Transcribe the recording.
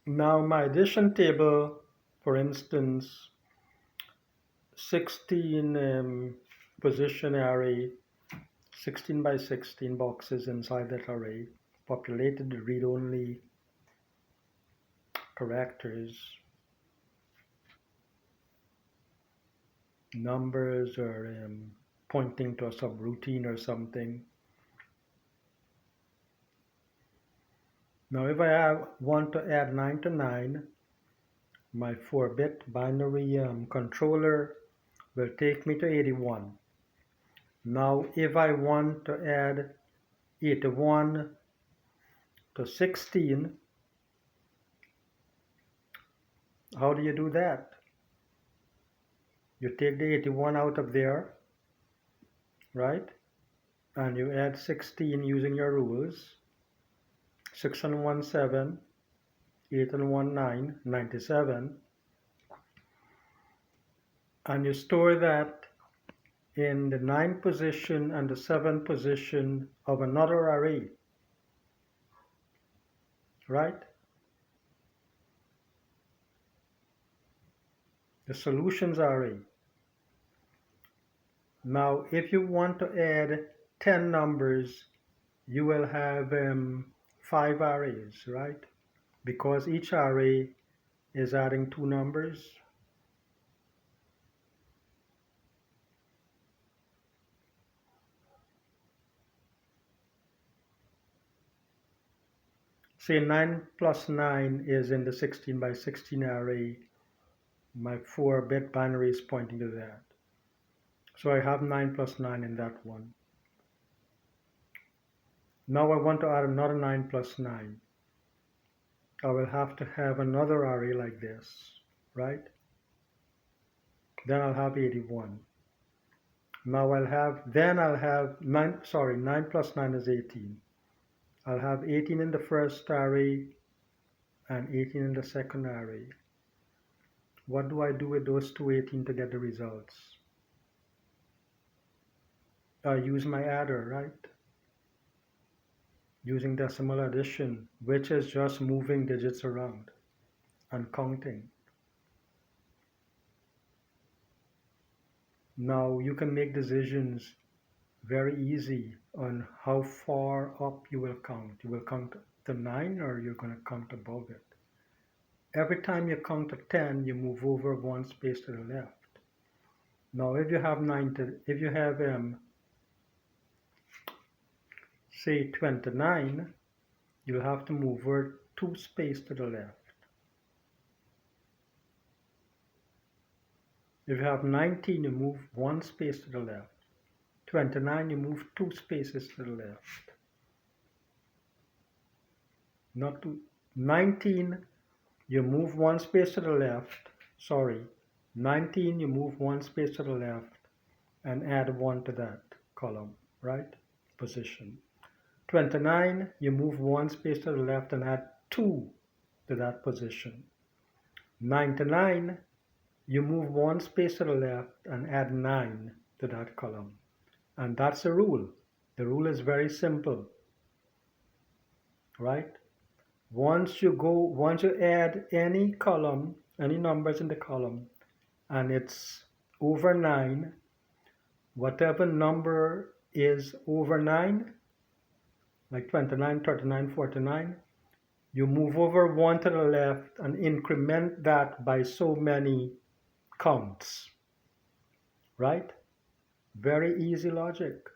Now my addition table, for instance, 16 position array, 16 by 16 boxes inside that array, populated with read-only characters, numbers, or pointing to a subroutine or something. Now if I want to add 9 to 9, my 4-bit binary controller will take me to 81. Now if I want to add 81 to 16, how do you do that? You take the 81 out of there, right? And you add 16 using your rules. 6 and 1, 7. 8 and 1, 9, 97. And you store that in the 9 position and the 7 position of another array, right? The solutions array. Now, if you want to add 10 numbers, you will have 5 arrays, right? Because each array is adding 2 numbers. Say 9 plus 9 is in the 16 by 16 array. My 4-bit binary is pointing to that. So I have 9 plus 9 in that one. Now I want to add another 9 plus 9. I will have to have another array like this, right? Then I'll have 81. Now I'll have 9 plus 9 is 18. I'll have 18 in the first array and 18 in the second array. What do I do with those two 18 to get the results? I use my adder, right? Using decimal addition, which is just moving digits around and counting. Now you can make decisions very easy on how far up you will count. You will count to 9 or you're going to count above it. Every time you count to 10, you move over one space to the left. Now if you have say 29, you'll have to move over 2 space to the left. If you have 19, you move 1 space to the left. 29, you move 2 spaces to the left. Not to 19, you move 1 space to the left. 19, you move 1 space to the left and add 1 to that column, right? Position. 29, you move 1 space to the left and add 2 to that position. 99, you move 1 space to the left and add 9 to that column. And that's the rule. The rule is very simple, right? Once you add any column, any numbers in the column, and it's over 9, whatever number is over 9, like 29, 39, 49, you move over 1 to the left and increment that by so many counts, right? Very easy logic.